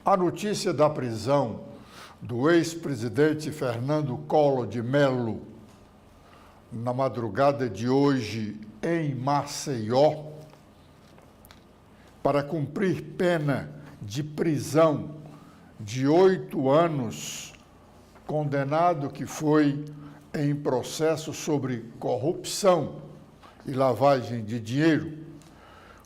A notícia da prisão do ex-presidente Fernando Collor de Mello, na madrugada de hoje em Maceió, para cumprir pena de prisão de 8 anos, condenado que foi em processo sobre corrupção e lavagem de dinheiro,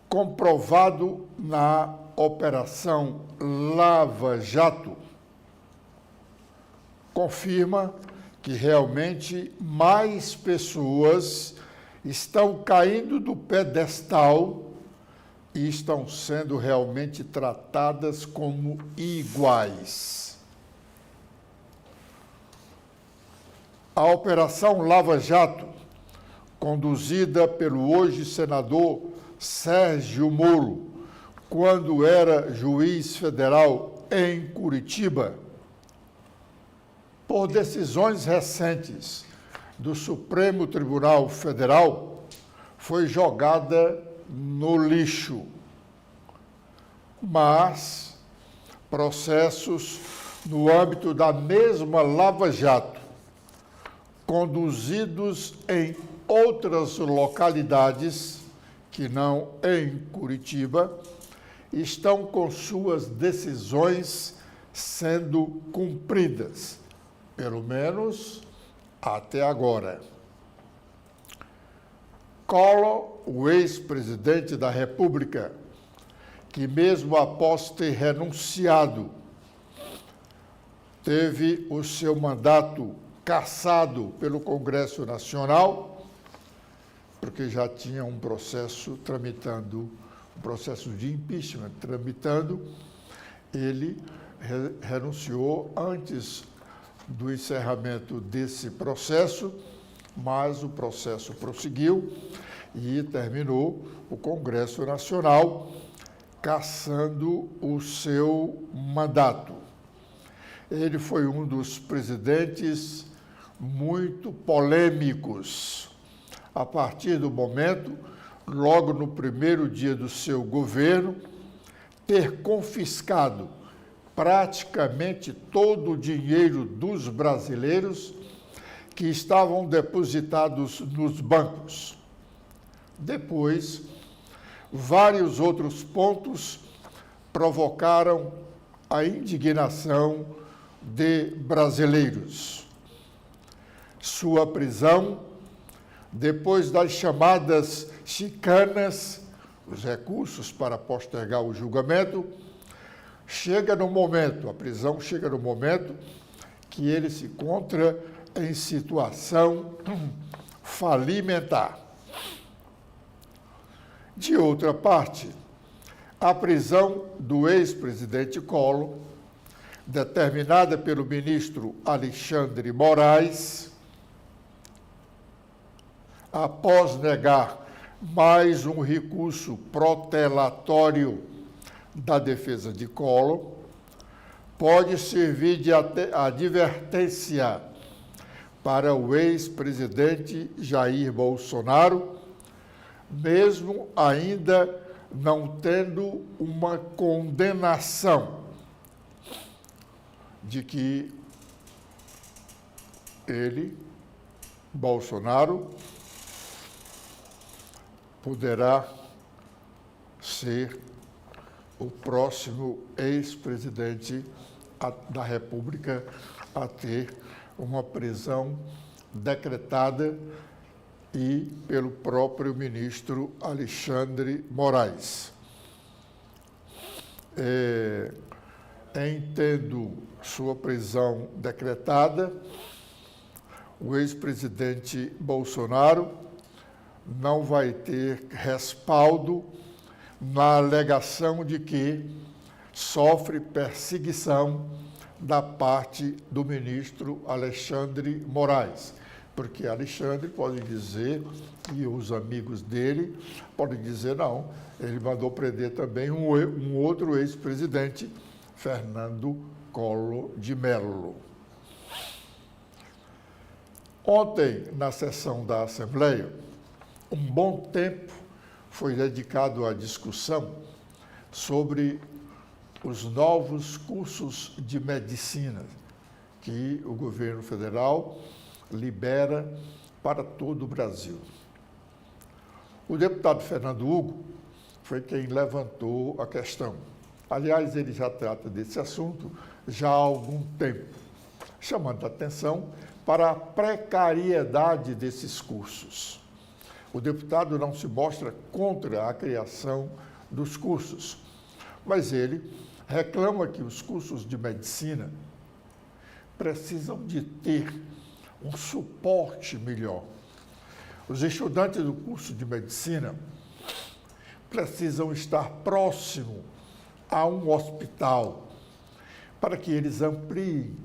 comprovado na Operação Lava Jato, confirma que realmente mais pessoas estão caindo do pedestal e estão sendo realmente tratadas como iguais. A Operação Lava Jato, conduzida pelo hoje senador Sérgio Moro, quando era juiz federal em Curitiba, por decisões recentes do Supremo Tribunal Federal, foi jogada no lixo. Mas processos no âmbito da mesma Lava Jato, conduzidos em outras localidades, que não em Curitiba, estão com suas decisões sendo cumpridas, pelo menos até agora. Collor, o ex-presidente da República, que mesmo após ter renunciado, teve o seu mandato cassado pelo Congresso Nacional, porque já tinha um processo tramitando, um processo de impeachment tramitando, ele renunciou antes do encerramento desse processo, mas o processo prosseguiu e terminou o Congresso Nacional cassando o seu mandato. Ele foi um dos presidentes muito polêmicos. A partir do momento, logo no primeiro dia do seu governo, ter confiscado praticamente todo o dinheiro dos brasileiros que estavam depositados nos bancos. Depois, vários outros pontos provocaram a indignação de brasileiros. Sua prisão, depois das chamadas chicanas, os recursos para postergar o julgamento, a prisão chega no momento que ele se encontra em situação falimentar. De outra parte, a prisão do ex-presidente Collor, determinada pelo ministro Alexandre Moraes, após negar mais um recurso protelatório da defesa de Collor, pode servir de advertência para o ex-presidente Jair Bolsonaro, mesmo ainda não tendo uma condenação de que ele, Bolsonaro, poderá ser o próximo ex-presidente da República a ter uma prisão decretada e pelo próprio ministro Alexandre Moraes. Tendo sua prisão decretada, o ex-presidente Bolsonaro não vai ter respaldo na alegação de que sofre perseguição da parte do ministro Alexandre Moraes, porque Alexandre pode dizer, e os amigos dele podem dizer, não, ele mandou prender também um outro ex-presidente, Fernando Collor de Mello. Ontem, na sessão da Assembleia, um bom tempo foi dedicado à discussão sobre os novos cursos de medicina que o governo federal libera para todo o Brasil. O deputado Fernando Hugo foi quem levantou a questão. Aliás, ele já trata desse assunto já há algum tempo, chamando a atenção para a precariedade desses cursos. O deputado não se mostra contra a criação dos cursos, mas ele reclama que os cursos de medicina precisam de ter um suporte melhor. Os estudantes do curso de medicina precisam estar próximo a um hospital para que eles ampliem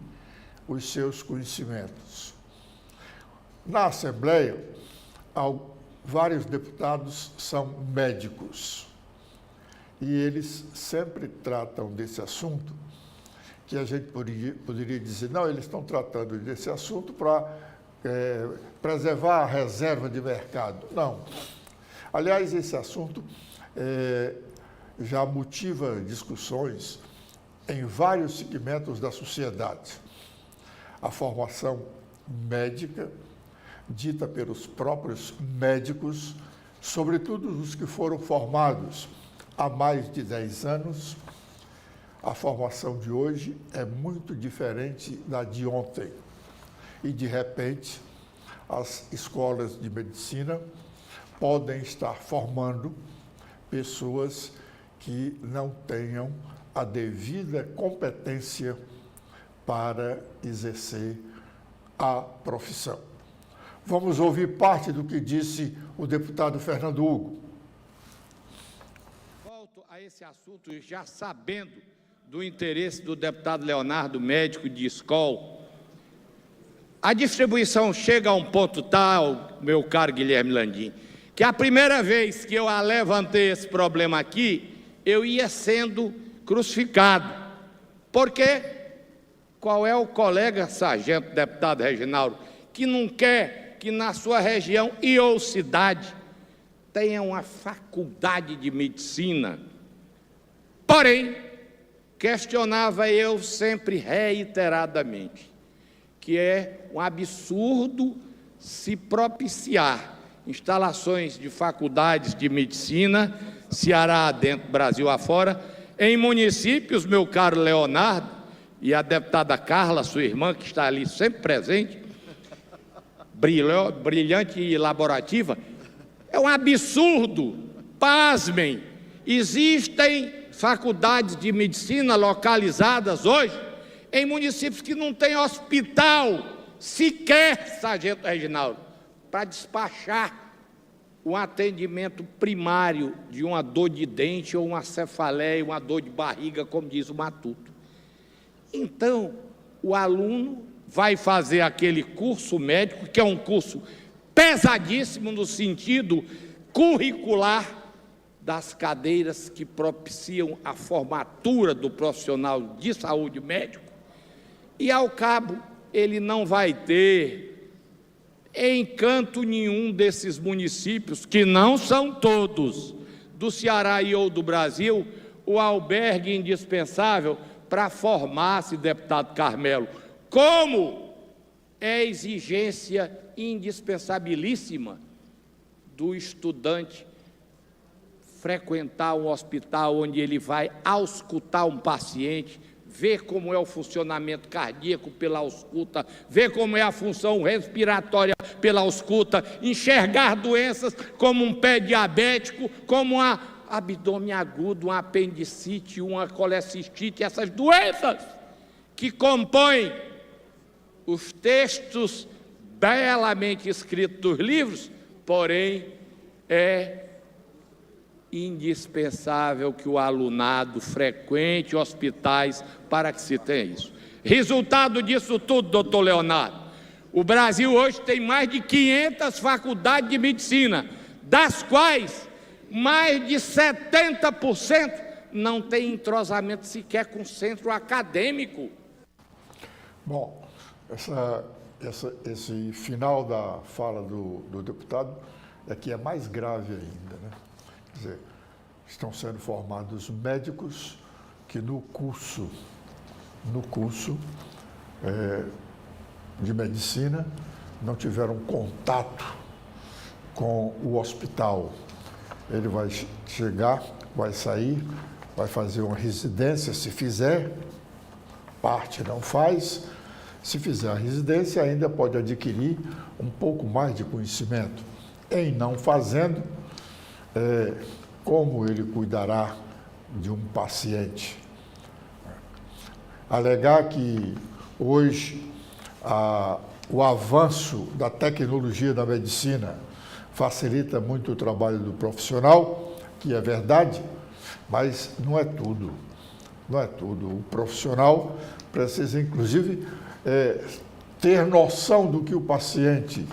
os seus conhecimentos. Na Assembleia, vários deputados são médicos e eles sempre tratam desse assunto, que a gente poderia dizer, não, eles estão tratando desse assunto para preservar a reserva de mercado. Não. Aliás, esse assunto já motiva discussões em vários segmentos da sociedade. A formação médica, dita pelos próprios médicos, sobretudo os que foram formados há mais de 10 anos, a formação de hoje é muito diferente da de ontem. E, de repente, as escolas de medicina podem estar formando pessoas que não tenham a devida competência para exercer a profissão. Vamos ouvir parte do que disse o deputado Fernando Hugo. Volto a esse assunto já sabendo do interesse do deputado Leonardo, médico de escola. A distribuição chega a um ponto tal, meu caro Guilherme Landim, que a primeira vez que eu levantei esse problema aqui, eu ia sendo crucificado. Por quê? Qual é o colega sargento, deputado Reginaldo, que não quer que na sua região e ou cidade tenha uma faculdade de medicina? Porém, questionava eu sempre reiteradamente que é um absurdo se propiciar instalações de faculdades de medicina, Ceará adentro, Brasil afora, em municípios, meu caro Leonardo, e a deputada Carla, sua irmã, que está ali sempre presente, brilhante e elaborativa, é um absurdo, pasmem, existem faculdades de medicina localizadas hoje em municípios que não têm hospital sequer, sargento Reginaldo, para despachar um atendimento primário de uma dor de dente ou uma cefaleia, uma dor de barriga, como diz o Matuto. Então, o aluno vai fazer aquele curso médico, que é um curso pesadíssimo no sentido curricular das cadeiras que propiciam a formatura do profissional de saúde médico, e ao cabo ele não vai ter em canto nenhum desses municípios, que não são todos, do Ceará e ou do Brasil, o albergue indispensável para formar-se, deputado Carmelo, como é exigência indispensabilíssima do estudante frequentar um hospital onde ele vai auscultar um paciente, ver como é o funcionamento cardíaco pela ausculta, ver como é a função respiratória pela ausculta, enxergar doenças como um pé diabético, como um abdômen agudo, uma apendicite, uma colecistite, essas doenças que compõem os textos belamente escritos dos livros, porém é indispensável que o alunado frequente hospitais para que se tenha isso. Resultado disso tudo, doutor Leonardo, o Brasil hoje tem mais de 500 faculdades de medicina, das quais mais de 70% não tem entrosamento sequer com o centro acadêmico. Bom, esse final da fala do deputado é que é mais grave ainda, né? Quer dizer, estão sendo formados médicos que no curso de medicina não tiveram contato com o hospital. Ele vai chegar, vai sair, vai fazer uma residência, se fizer, parte não faz. Se fizer a residência, ainda pode adquirir um pouco mais de conhecimento. Em não fazendo, como ele cuidará de um paciente? Alegar que hoje o avanço da tecnologia da medicina facilita muito o trabalho do profissional, que é verdade, mas não é tudo. Não é tudo. O profissional precisa, inclusive, ter noção do que o paciente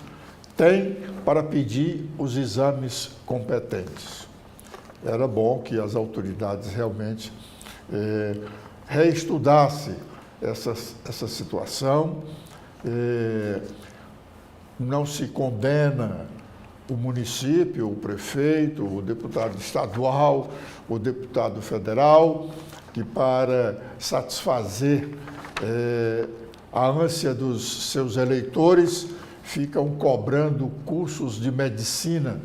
tem para pedir os exames competentes. Era bom que as autoridades realmente reestudassem essa situação. Não se condena o município, o prefeito, o deputado estadual, o deputado federal, que para satisfazer a ânsia dos seus eleitores ficam cobrando cursos de medicina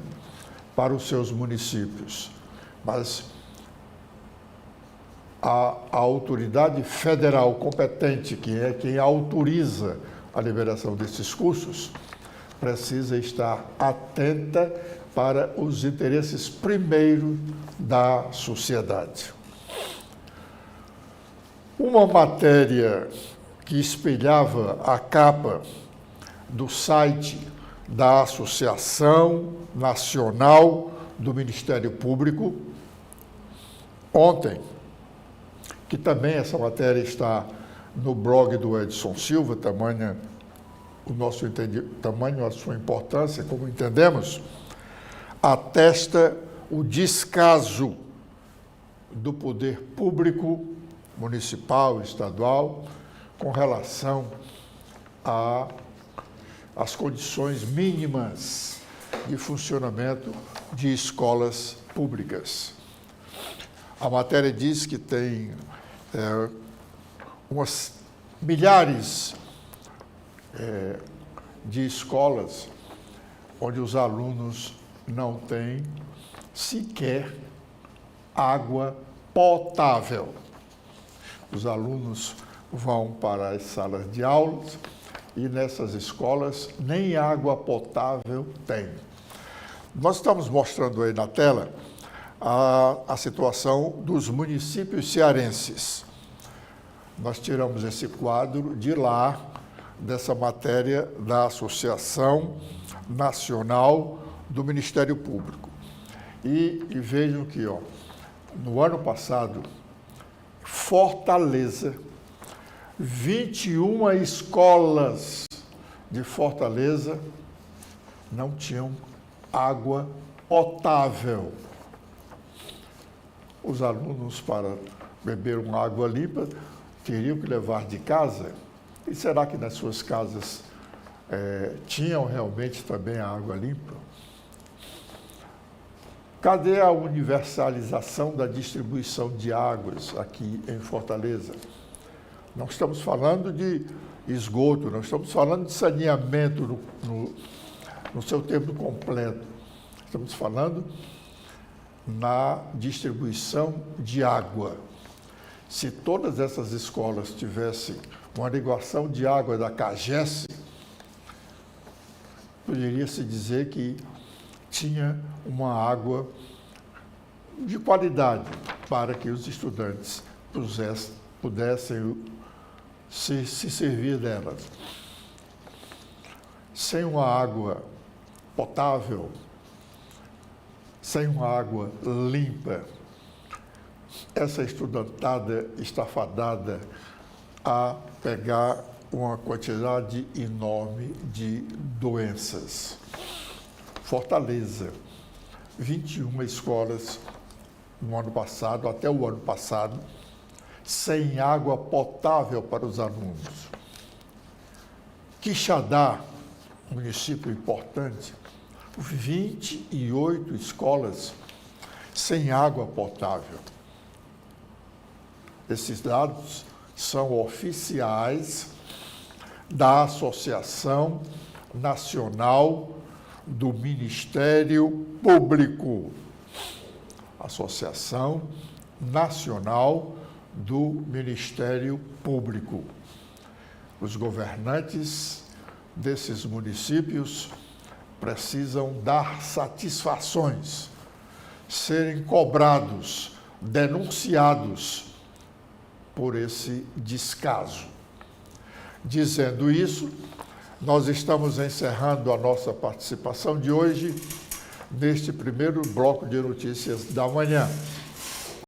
para os seus municípios. Mas a autoridade federal competente, que é quem autoriza a liberação desses cursos, precisa estar atenta para os interesses primeiro da sociedade. Uma matéria que espelhava a capa do site da Associação Nacional do Ministério Público, ontem, que também essa matéria está no blog do Edson Silva, tamanho a sua importância, como entendemos, atesta o descaso do poder público, municipal, estadual, com relação às condições mínimas de funcionamento de escolas públicas. A matéria diz que tem umas milhares de escolas onde os alunos não têm sequer água potável. Os alunos vão para as salas de aulas e nessas escolas nem água potável tem. Nós estamos mostrando aí na tela a situação dos municípios cearenses. Nós tiramos esse quadro de lá, dessa matéria da Associação Nacional do Ministério Público. E vejam que, no ano passado, Fortaleza, 21 escolas de Fortaleza não tinham água potável. Os alunos, para beber uma água limpa, teriam que levar de casa. E será que nas suas casas tinham realmente também a água limpa? Cadê a universalização da distribuição de águas aqui em Fortaleza? Não estamos falando de esgoto, não estamos falando de saneamento no seu tempo completo. Estamos falando na distribuição de água. Se todas essas escolas tivessem uma ligação de água da CAGES, poderia-se dizer que tinha uma água de qualidade para que os estudantes pudessem se servir delas. Sem uma água potável, sem uma água limpa, essa estudantada está fadada a pegar uma quantidade enorme de doenças. Fortaleza, 21 escolas no ano passado, até o ano passado, sem água potável para os alunos. Quixadá, município importante, 28 escolas sem água potável. Esses dados são oficiais da Associação Nacional do Ministério Público. Associação Nacional do Ministério Público. Os governantes desses municípios precisam dar satisfações, serem cobrados, denunciados por esse descaso. Dizendo isso, nós estamos encerrando a nossa participação de hoje neste primeiro bloco de notícias da manhã.